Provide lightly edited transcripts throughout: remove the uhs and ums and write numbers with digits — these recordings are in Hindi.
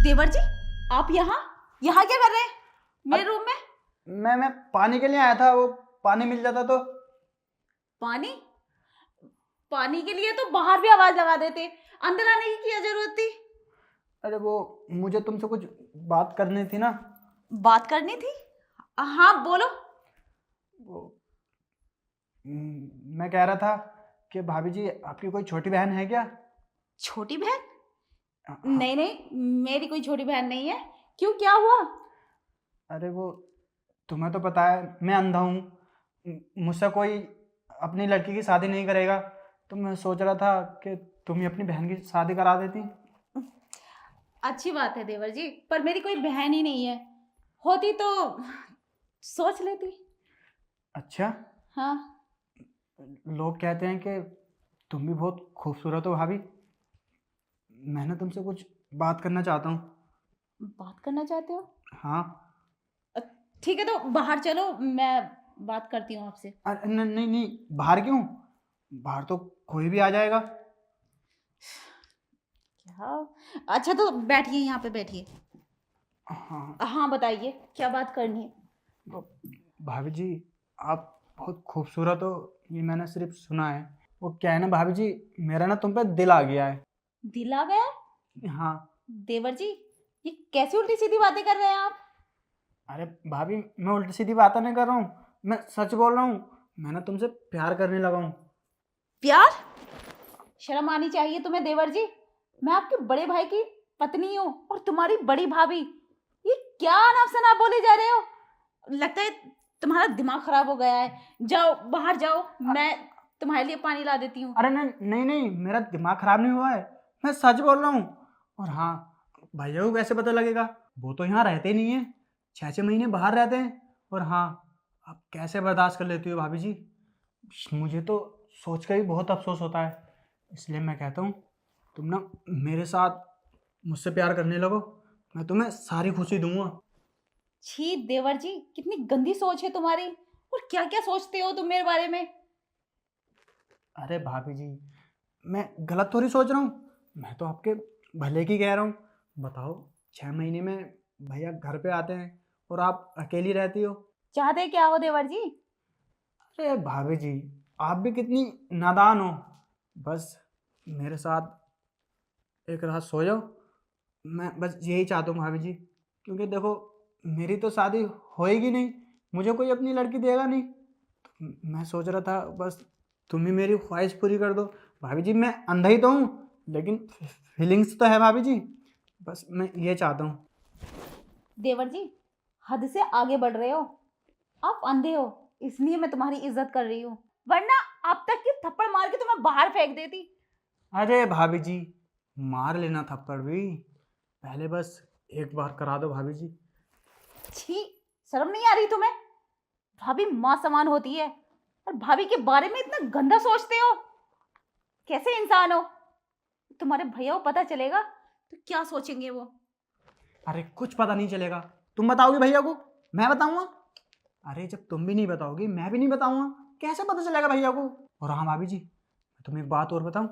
देवर जी, आप यहाँ यहाँ क्या कर रहे हैं मेरे रूम में? मैं पानी के लिए आया था, वो पानी मिल जाता तो। पानी? पानी के लिए तो बाहर भी आवाज लगा देते, अंदर आने की क्या जरूरत थी? अरे वो मुझे तुमसे कुछ बात करनी थी ना। बात करनी थी? हाँ बोलो। वो मैं कह रहा था कि भाभी जी, आपकी कोई छोटी बहन है क्या? छोटी बहन? हाँ। नहीं नहीं, मेरी कोई छोटी बहन नहीं है। क्यों, क्या हुआ? अरे वो तुम्हें तो पता है मैं अंधा हूँ, मुझसे कोई अपनी लड़की की शादी नहीं करेगा, तो मैं सोच रहा था कि तुम ही अपनी बहन की शादी करा देती। अच्छी बात है देवर जी, पर मेरी कोई बहन ही नहीं है। होती तो सोच लेती। अच्छा। हाँ। लोग कहते हैं कि तुम भी बहुत खूबसूरत हो भाभी। मैं ना तुमसे कुछ बात करना चाहता हूँ। बात करना चाहते हो? हाँ। अ, ठीक है, तो बाहर चलो, मैं बात करती हूँ आपसे। अरे नहीं नहीं नहीं, बाहर क्यों? बाहर तो कोई भी आ जाएगा। क्या? अच्छा तो बैठिए, यहाँ पे बैठिए। हाँ। हाँ बताइए, क्या बात करनी है? तो भाभी जी, आप बहुत खूबसूरत हो, ये मैंने सिर्फ सुना है। वो क्या है ना भाभी जी, मेरा ना तुम पे दिल आ गया है। दिल आ गया? हाँ। देवर जी, ये कैसी उल्टी सीधी बातें कर रहे हैं आप? अरे भाभी, मैं उल्टी सीधी बातें नहीं कर रहा हूँ, मैं सच बोल रहा हूँ। मैं ना तुमसे प्यार करने लगा हूँ। प्यार? शर्म आनी चाहिए तुम्हें देवर जी। मैं आपके बड़े भाई की पत्नी हूँ और तुम्हारी बड़ी भाभी। ये क्या अनाप शनाप बोले जा रहे हो? लगता है तुम्हारा दिमाग खराब हो गया है। जाओ बाहर जाओ, मैं तुम्हारे लिए पानी ला देती हूँ। अरे नहीं नहीं नहीं, मेरा दिमाग खराब नहीं हुआ है, मैं सच बोल रहा हूँ। और हाँ, भैया को कैसे पता लगेगा? वो तो यहाँ रहते ही नहीं है, 6 6 महीने बाहर रहते हैं। और हाँ, आप कैसे बर्दाश्त कर लेती हो भाभी जी? मुझे तो सोच कर ही बहुत अफसोस होता है। इसलिए मैं कहता हूँ, तुम ना मेरे साथ मुझसे प्यार करने लगो, मैं तुम्हें सारी खुशी दूंगा। छी देवर जी, कितनी गंदी सोच है तुम्हारी। और क्या क्या सोचते हो तुम मेरे बारे में? अरे भाभी जी, मैं गलत थोड़ी सोच रहा हूँ, मैं तो आपके भले की कह रहा हूँ। बताओ, 6 महीने में भैया घर पे आते हैं और आप अकेली रहती हो। चाहते क्या हो देवर जी? अरे भाभी जी, आप भी कितनी नादान हो। बस मेरे साथ एक रात सो जाओ, मैं बस यही चाहता हूँ भाभी जी। क्योंकि देखो, मेरी तो शादी होएगी नहीं, मुझे कोई अपनी लड़की देगा नहीं। तो मैं सोच रहा था बस तुम ही मेरी ख्वाहिश पूरी कर दो। भाभी जी, मैं अंधा ही तो हूँ, लेकिन फीलिंग्स तो है भाभी जी। बस मैं ये चाहता हूँ। देवर जी, हद से आगे बढ़ रहे हो। आप अंधे हो, इसलिए मैं तुम्हारी इज्जत कर रही हूँ, वरना अब तक की थप्पड़ मार के तुम्हें बाहर फेंक देती। अरे भाभी जी, मार लेना थप्पड़ भी, पहले बस एक बार करा दो भाभी जी। छी, शर्म नहीं आ रही तुम्हें? भाभी माँ समान होती है और भाभी के बारे में इतना गंदा सोचते हो। कैसे इंसान हो? तुम्हारे भैया को पता चलेगा तो क्या सोचेंगे वो? अरे कुछ पता नहीं चलेगा, तुम बताओगी भैया को, मैं बताऊंगा? अरे जब तुम भी नहीं बताओगी, मैं भी नहीं बताऊंगा, कैसे पता चलेगा भैया को? और हाँ भाभी जी, मैं तुम्हें एक बात और बताऊं,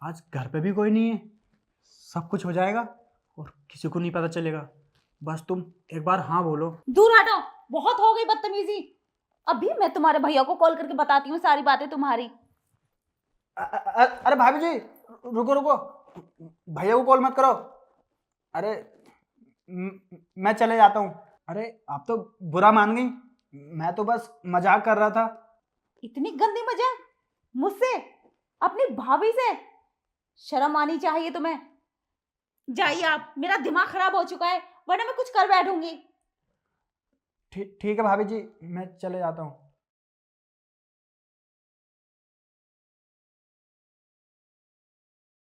आज घर पे भी कोई नहीं है, सब कुछ हो जाएगा और किसी को नहीं पता चलेगा। बस तुम एक बार हाँ बोलो। दूर हटो, बहुत हो गई बदतमीजी। अभी मैं तुम्हारे भैया को कॉल करके बताती हूँ सारी बातें तुम्हारी। अरे भाभी जी, रुको रुको, भैया को कॉल मत करो। अरे मैं चले जाता हूँ। अरे आप तो बुरा मान गई, मैं तो बस मजाक कर रहा था। इतनी गंदी मजाक मुझसे, अपनी भाभी से? शर्म आनी चाहिए तुम्हें। जाइए आप, मेरा दिमाग खराब हो चुका है, वरना मैं कुछ कर बैठूंगी। ठीक ठीक है भाभी जी, मैं चले जाता हूँ।